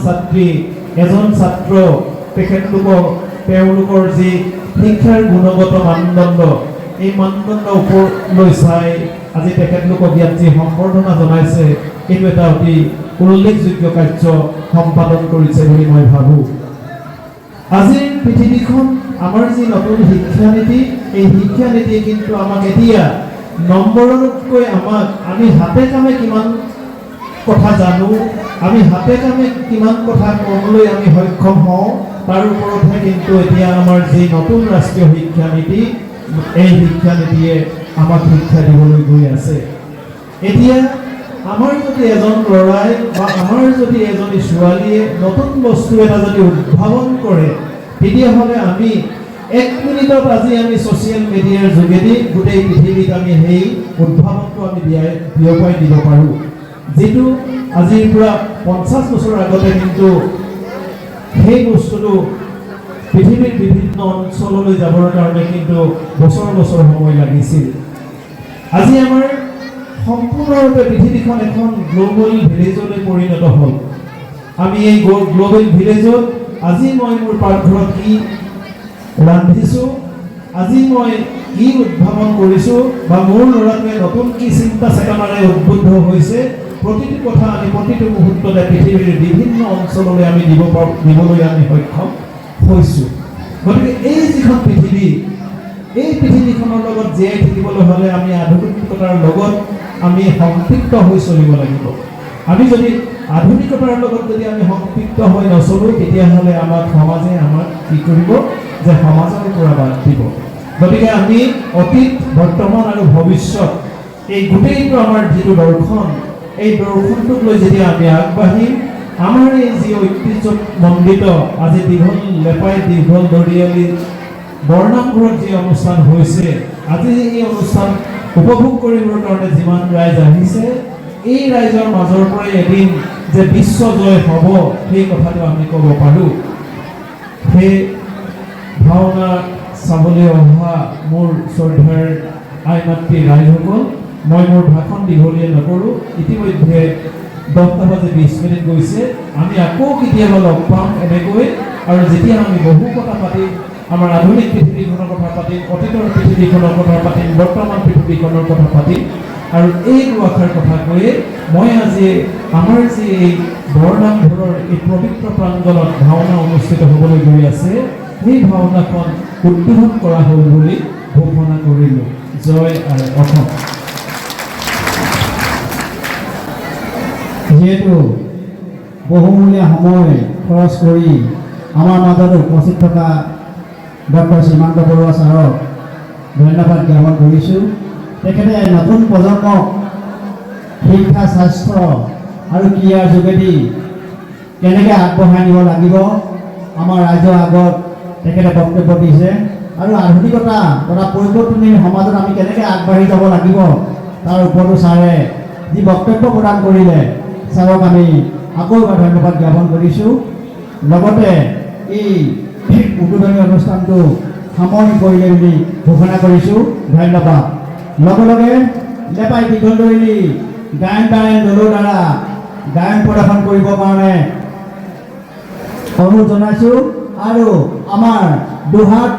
ছাত্ৰী এজন ছাত্ৰ তেওঁলোকৰ যি শিক্ষাৰ গুণগত মানদণ্ড এই মানদণ্ড ওপৰলৈ চাই আজি তেখেতলোকক ইয়াত যি সম্বৰ্ধনা জনাইছে এইটো এটা অতি উল্লেখযোগ্য কাৰ্য সম্পাদন কৰিছে বুলি মই ভাবোঁ। আজিৰ পৃথিৱীখন আমাৰ যি নতুন শিক্ষানীতি এই শিক্ষানীতিয়ে কিন্তু আমাক এতিয়া নম্বৰতকৈ আমি হাতে কামে কিমান কথা জানো, আমি হাতে কামে কিমান কথা ক'বলৈ আমি সক্ষম হওঁ তাৰ ওপৰতহে কিন্তু এতিয়া আমাৰ যি নতুন ৰাষ্ট্ৰীয় শিক্ষানীতি এই শিক্ষানীতিয়ে আমাক শিক্ষা দিবলৈ গৈ আছে। এতিয়া আমাৰ যদি এজন ল'ৰাই বা আমাৰ যদি এজনী ছোৱালীয়ে নতুন বস্তু এটা যদি উদ্ভাৱন কৰে তেতিয়াহ'লে আমি 1 মিনিটত আজি আমি ছ'চিয়েল মিডিয়াৰ যোগেদি গোটেই পৃথিৱীত আমি সেই উদ্ভাৱনটো আমি বিয়পাই দিব পাৰোঁ, যিটো আজিৰ পৰা 50 বছৰ আগতে কিন্তু সেই বস্তুটো পৃথিৱীৰ বিভিন্ন অঞ্চললৈ যাবৰ কাৰণে কিন্তু বছৰ বছৰ সময় লাগিছিল। আজি আমাৰ সম্পূৰ্ণৰূপে পৃথিৱীখন এখন গ্ল'বেল ভিলেজলৈ পৰিণত হ'ল। আমি এই গ্ল'বেল ভিলেজত আজি মই মোৰ পাকঘৰত কি ৰান্ধিছোঁ, আজি মই কি উদ্ভাৱন কৰিছোঁ বা মোৰ ল'ৰাটোৱে নতুন কি চিন্তা চেতনাৰে উদ্বুদ্ধ হৈছে, প্ৰতিটো কথা আমি প্ৰতিটো মুহূৰ্ততে পৃথিৱীৰ বিভিন্ন অঞ্চললৈ আমি দিবলৈ আমি সক্ষম হৈছোঁ। গতিকে এই যিখন পৃথিৱী এই পৃথিৱীখনৰ লগত জীয়াই থাকিবলৈ হ'লে আমি আধুনিকতাৰ লগত আমি সম্পৃক্ত হৈ চলিব লাগিব। আমি যদি আধুনিকতাৰ লগত যদি আমি সম্পৃক্ত হৈ নচলোঁ তেতিয়াহ'লে সমাজে আমাক কি কৰিব যে সমাজৰ পৰা বাদ দিব। গতিকে আমি অতীত বৰ্তমান আৰু ভৱিষ্যত এই গোটেইটো আমাৰ যিটো দৰ্শন এই দৰ্শনটোক লৈ যেতিয়া আমি আগবাঢ়িম আমাৰ এই যি ঐতিহ্যমণ্ডিত আজি দীঘল লেপাই দীঘল দৰিয়ালি বৰ্ণামঘৰত যি অনুষ্ঠান হৈছে, আজি এই অনুষ্ঠান উপভোগ কৰিবৰ কাৰণে যিমান ৰাইজ আহিছে এই ৰাইজৰ মাজৰ পৰাই এদিন যে বিশ্ব জয় হ'ব সেই কথাটো আমি ক'ব পাৰোঁ। সেই ভাওনা চাবলৈ অহা মোৰ শ্ৰদ্ধাৰ আই মাতৃ ৰাইজসকল, মই মোৰ ভাষণ দীঘলীয়া নকৰোঁ। ইতিমধ্যে 10:20 গৈছে। আমি আকৌ কেতিয়াবা লগ পাম এনেকৈ, আৰু যেতিয়া আমি বহু কথা পাতিম, আমাৰ আধুনিক পৃথিৱীখনৰ কথা পাতিম, অতীতৰ পৃথিৱীখনৰ কথা পাতিম, বৰ্তমান পৃথিৱীখনৰ কথা পাতিম, আৰু এই দুআষাৰ কথা কৈয়ে মই আজি আমাৰ যি এই বৰনামঘৰৰ এই পবিত্ৰ প্ৰাংগণত ভাওনা অনুষ্ঠিত হ'বলৈ গৈ আছে সেই ভাওনাখন উদ্বোধন কৰা হ'ল বুলি ঘোষণা কৰিলোঁ। জয় আই অসম। যিহেতু বহুমূলীয়া সময় খৰচ কৰি আমাৰ মাজত উপস্থিত থকা ডক্টৰ শ্ৰীমন্ত বৰুৱা ছাৰক ধন্যবাদ জ্ঞাপন কৰিছোঁ। তেখেতে নতুন প্ৰজন্মক শিক্ষা, স্বাস্থ্য আৰু ক্ৰীড়াৰ যোগেদি কেনেকৈ আগবঢ়াই নিব লাগিব আমাৰ ৰাইজৰ আগত তেখেতে বক্তব্য দিছে, আৰু আধুনিকতা তথা পৰিৱৰ্তনীয় সমাজত আমি কেনেকৈ আগবাঢ়ি যাব লাগিব তাৰ ওপৰতো ছাৰে যি বক্তব্য প্ৰদান কৰিলে ছাৰক আমি আকৌ এবাৰ ধন্যবাদ জ্ঞাপন কৰিছোঁ। লগতে এই উদ্বোধনী অনুষ্ঠানটো সামৰণি কৰিলে বুলি ঘোষণা কৰিছোঁ। ধন্যবাদ। লগে লগে লেপাই দীঘল দৰিলি গায়ন বায়ন দলৰ দ্বাৰা গায়ন প্ৰদৰ্শন কৰিবৰ কাৰণে অনুৰোধ জনাইছোঁ, আৰু আমাৰ দুহাত